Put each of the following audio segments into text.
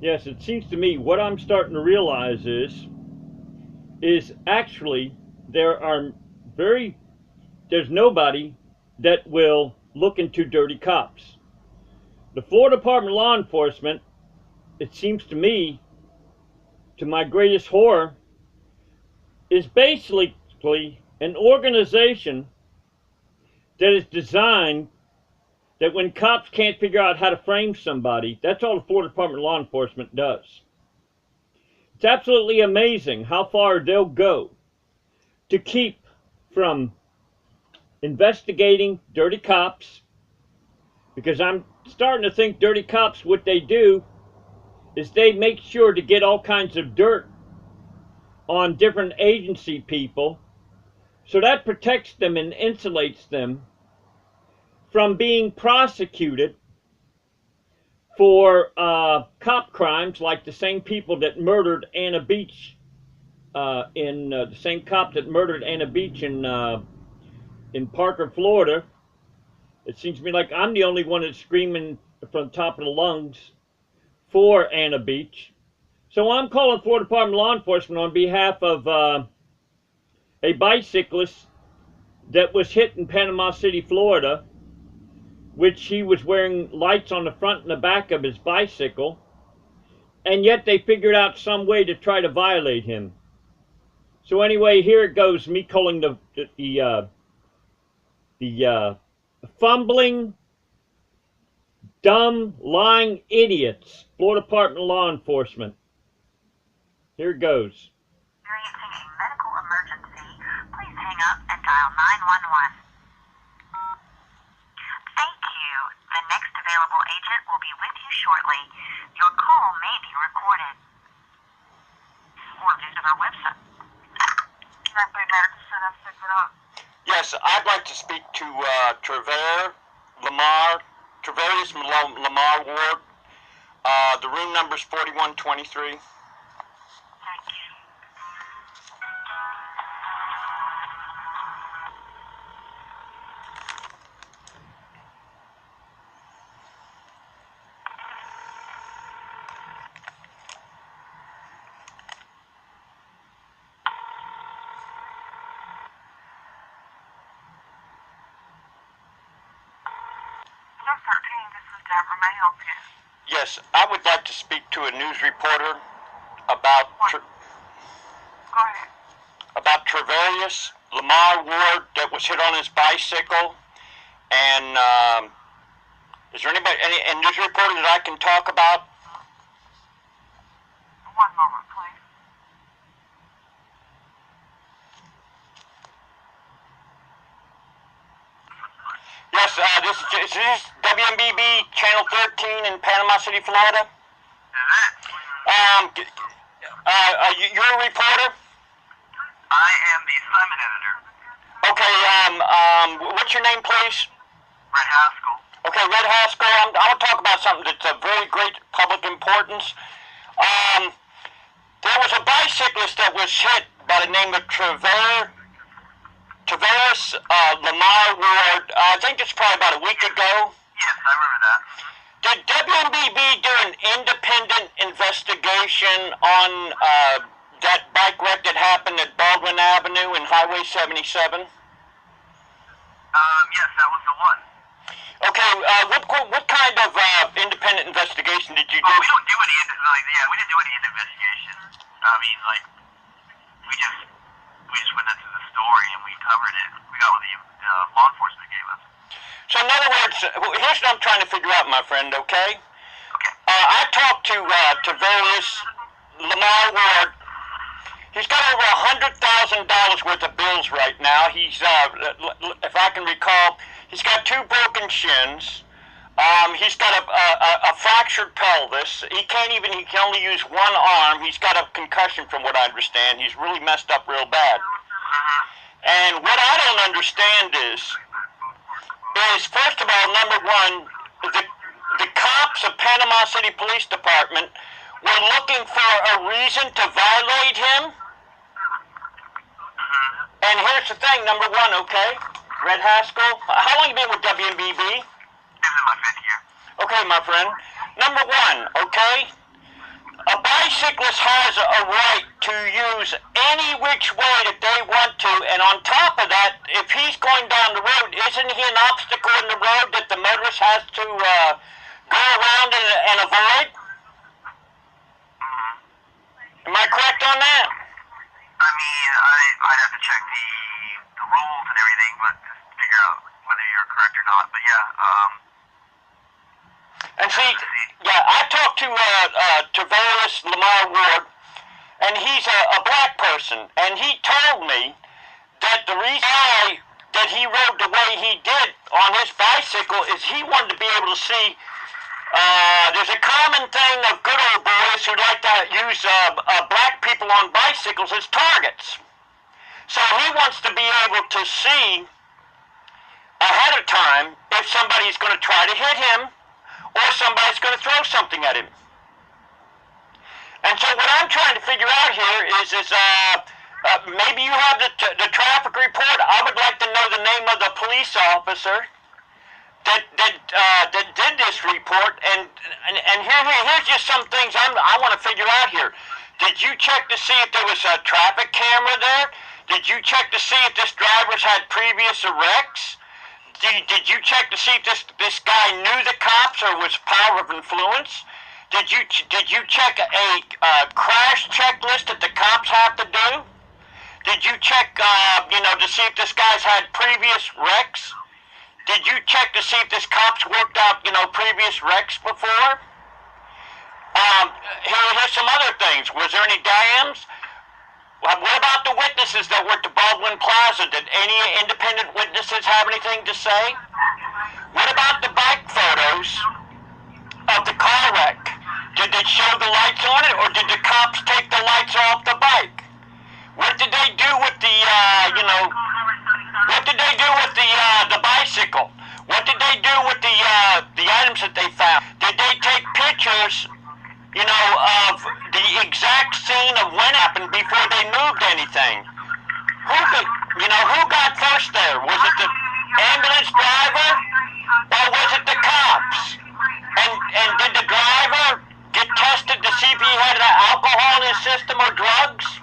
Yes, it seems to me what I'm starting to realize is actually there are very there's nobody that will look into dirty cops. The Florida Department of Law Enforcement, it seems to me, to my greatest horror, is basically an organization that is designed that when cops can't figure out how to frame somebody, that's all the Florida Department of Law Enforcement does. It's absolutely amazing how far they'll go to keep from investigating dirty cops, because I'm starting to think dirty cops, what they do is they make sure to get all kinds of dirt on different agency people, so that protects them and insulates them from being prosecuted for cop crimes, like the same people that murdered Anna Beach, the same cop that murdered Anna Beach in Parker, Florida. It seems to me like I'm the only one that's screaming from the top of the lungs for Anna Beach. So I'm calling Florida Department of Law Enforcement on behalf of a bicyclist that was hit in Panama City, Florida, which he was wearing lights on the front and the back of his bicycle, and yet they figured out some way to try to violate him. So anyway, here it goes, me calling the fumbling, dumb, lying idiots, Florida Department of Law Enforcement. Here it goes. Experiencing a medical emergency, please hang up and dial 911. Thank you. The next available agent will be with you shortly. Your call may be recorded. Or visit our website. Yes, I'd like to speak to Travarius Lamar Ward. The room number is 4123. Yes, I would like to speak to a news reporter about Travarius Lamar Ward that was hit on his bicycle. And is there any news reporter that I can talk about? One moment, please. Yes, this is WMBB Channel 13 in Panama City, Florida. You're a reporter? I am the assignment editor. Okay, what's your name, please? Red Haskell. Okay, Red Haskell, I want to talk about something that's of very great public importance. There was a bicyclist that was hit by the name of Travarius Lamar Ward. I think it's probably about a week ago. Yes, I remember that. Did WMBB do an independent investigation on that bike wreck that happened at Baldwin Avenue and Highway 77? Yes, that was the one. Okay, what kind of independent investigation did you do? We don't do any we didn't do any investigation. I mean, we just went into the story and we covered it. We got what the law enforcement gave us. So in other words, here's what I'm trying to figure out, my friend, okay? Okay. I talked to Travarius Lamar Ward. He's got over $100,000 worth of bills right now. He's, if I can recall, he's got 2 broken shins. He's got a fractured pelvis. He can only use one arm. He's got a concussion from what I understand. He's really messed up real bad. And what I don't understand is first of all, number one, the cops of Panama City Police Department were looking for a reason to violate him. And here's the thing, number one, okay, Red Haskell, how long have you been with WMBB? This is my 5th year. Okay, my friend. Number one, okay, a bicyclist has a right to use any which way that they want to, and on top of that, if he's going down the road, isn't he an obstacle in the road that the motorist has to go around and avoid? Am I correct on that? I mean, I'd have to check the rules and everything, but just figure out whether you're correct or not. But yeah, And see, yeah, I talked to Tavares Lamar Ward, and he's a black person, and he told me that the reason why that he rode the way he did on his bicycle is he wanted to be able to see. There's a common thing of good old boys who like to use black people on bicycles as targets. So he wants to be able to see ahead of time if somebody's going to try to hit him or somebody's going to throw something at him. And so what I'm trying to figure out here is maybe you have the traffic report. I would like to know the name of the police officer that did this report. And here's just some things I want to figure out here. Did you check to see if there was a traffic camera there? Did you check to see if this driver's had previous arrests? Did you check to see if this guy knew the cops or was power of influence? Did you check a crash checklist that the cops have to do? Did you check to see if this guy's had previous wrecks? Did you check to see if this cop's worked out previous wrecks before? Here's some other things. Was there any dams? What about the witnesses that were at the Baldwin Plaza? Did any independent witnesses have anything to say? What about the bike photos of the car wreck? Did they show the lights on it, or did the cops take the lights off the bike? What did they do with the, what did they do with the bicycle? What did they do with the items that they found? Did they take pictures of the exact scene of when it happened before they moved anything? Who got first there? Was it the ambulance driver or was it the cops? And did the driver get tested to see if he had alcohol in his system or drugs?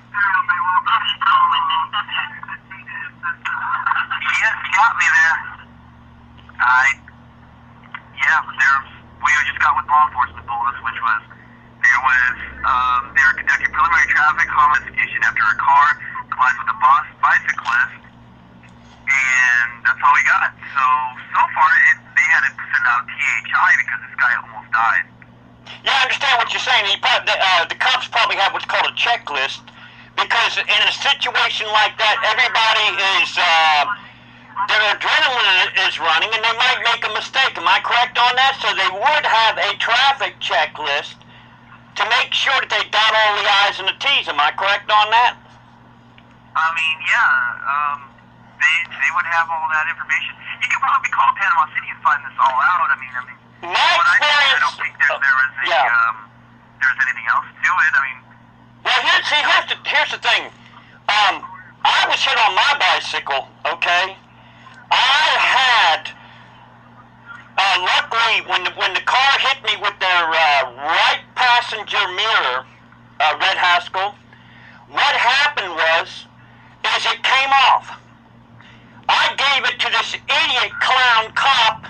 Yes, you got me there. We just got what law enforcement told us, which was they were conducting preliminary traffic investigation after a car collided with a bicyclist, and that's all we got. So far, they had to send out THI because this guy almost died. Yeah, I understand what you're saying. The cops probably have what's called a checklist, because in a situation like that, everybody is, their adrenaline is running, and they might make a mistake. Am I correct on that? So they would have a traffic checklist to make sure that they dot all the I's and the T's. Am I correct on that? I mean, yeah, they would have all that information. You could probably call Panama City and find this all out. I mean, my experience, I don't think there was anything else to it. I mean, well, here's the thing. I was hit on my bicycle. Okay, I had luckily when the car hit me with their right passenger mirror, Red Haskell, what happened was it came off. I gave it to this idiot clown cop.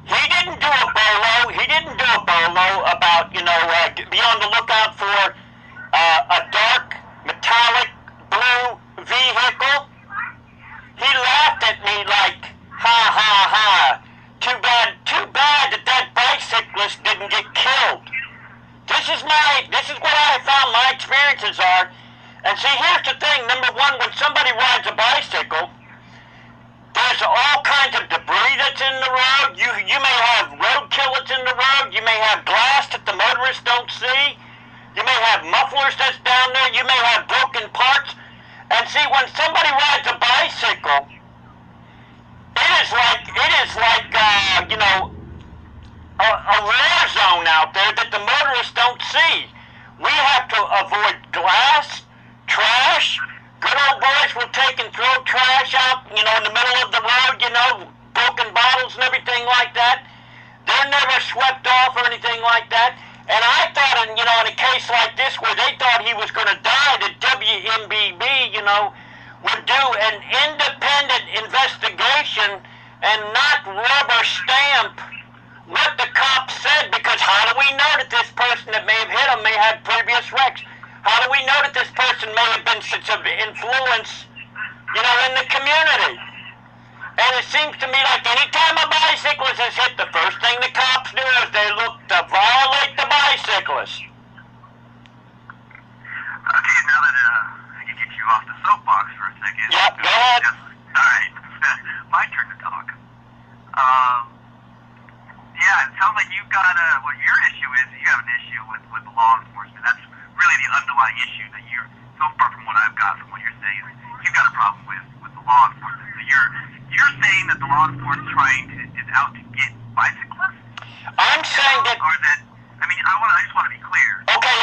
He didn't do a bolo. He didn't do a bolo about, be on the lookout for a dark, metallic, blue vehicle. He laughed at me like, ha, ha, ha. Too bad that bicyclist didn't get killed. This is what I found my experiences are. And see, here's the thing. Number one, when somebody rides a bicycle, there's all kinds of debris that's in the road. You may have roadkill that's in the road. You may have glass that the motorists don't see. You may have mufflers that's down there. You may have broken parts. And see, when somebody rides a bicycle, it is like a war zone out there that the motorists don't see. We have to avoid glass, trash. Good old boys will take and throw trash out, in the middle of the road, broken bottles and everything like that. They're never swept off or anything like that. And I thought thought, in a case like this where they thought he was going to die, the WMBB, would do an independent investigation and not rubber stamp what the cops said, because how do we know that this person that may have hit him may have previous wrecks? How do we know that this person may have been such an influence, in the community? And it seems to me like any time a bicyclist is hit, the first thing the cops do is they look to violate the bicyclist. Okay, now that I can get you off the soapbox for a second. Yep, go ahead. Alright, my turn to talk. Yeah, it sounds like you've got your issue is you have an issue with the law enforcement. That's really the underlying issue that you're, so far from what I've got, from what you're saying, you've got a problem with the law enforcement. So you're saying that the law enforcement is out to get bicyclists? I'm saying that... Or that, I just want to be clear. Okay,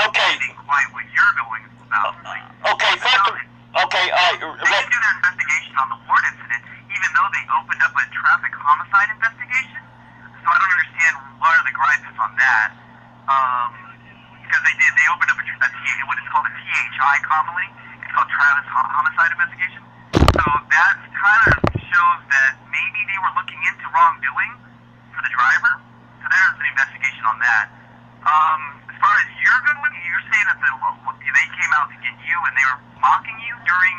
okay. Quite what you're going about. Okay, first of all, they didn't do their investigation on the Ward incident, even though they opened up a traffic homicide investigation. So I don't understand what are the gripes on that. Because they opened up what is called a THI commonly. It's called Travis Homicide Investigation. So that kind of shows that maybe they were looking into wrongdoing for the driver. So there's an investigation on that. As far as you're saying that they came out to get you and they were mocking you during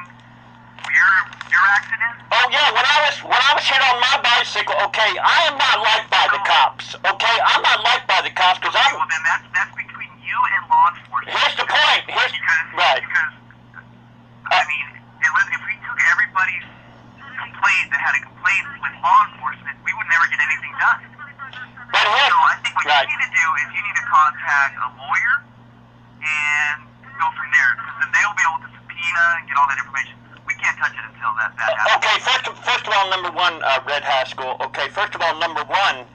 your accident? Oh yeah, when I was hit on my bicycle, okay, I am not liked by the cops. Okay, I'm not liked by the cops because I'm. Well, then that's between you and law enforcement. Here's the point. Because if we took everybody's complaint that had a complaint with law enforcement, we would never get anything done. But So I think what you need to do is you need to contact a lawyer and go from there, because then they'll be able to subpoena and get all that information. We can't touch it until that happens. Okay, first of all, number one, Red Haskell. Okay, first of all, number one,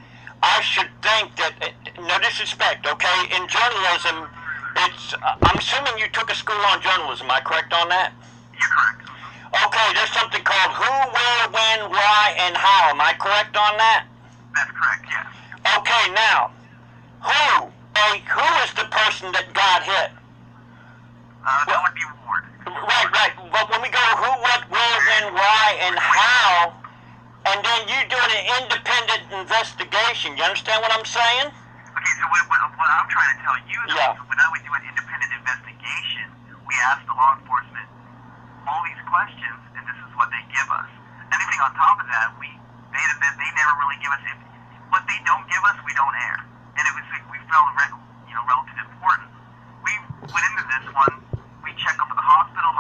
I should think that, no disrespect, okay, in journalism, I'm assuming you took a school on journalism, am I correct on that? You're correct. Okay, there's something called who, where, when, why, and how, am I correct on that? That's correct, yes. Okay, now, who is the person that got hit? That would be Ward. Right, but when we go to who, what, where, when, why, and how, and then you doing an independent investigation, you understand what I'm saying? Okay, so what I'm trying to tell you is that when we do an independent investigation, we ask the law enforcement all these questions, and this is what they give us. Anything on top of that, they never really give us it. What they don't give us, we don't air. And it was we felt relatively important.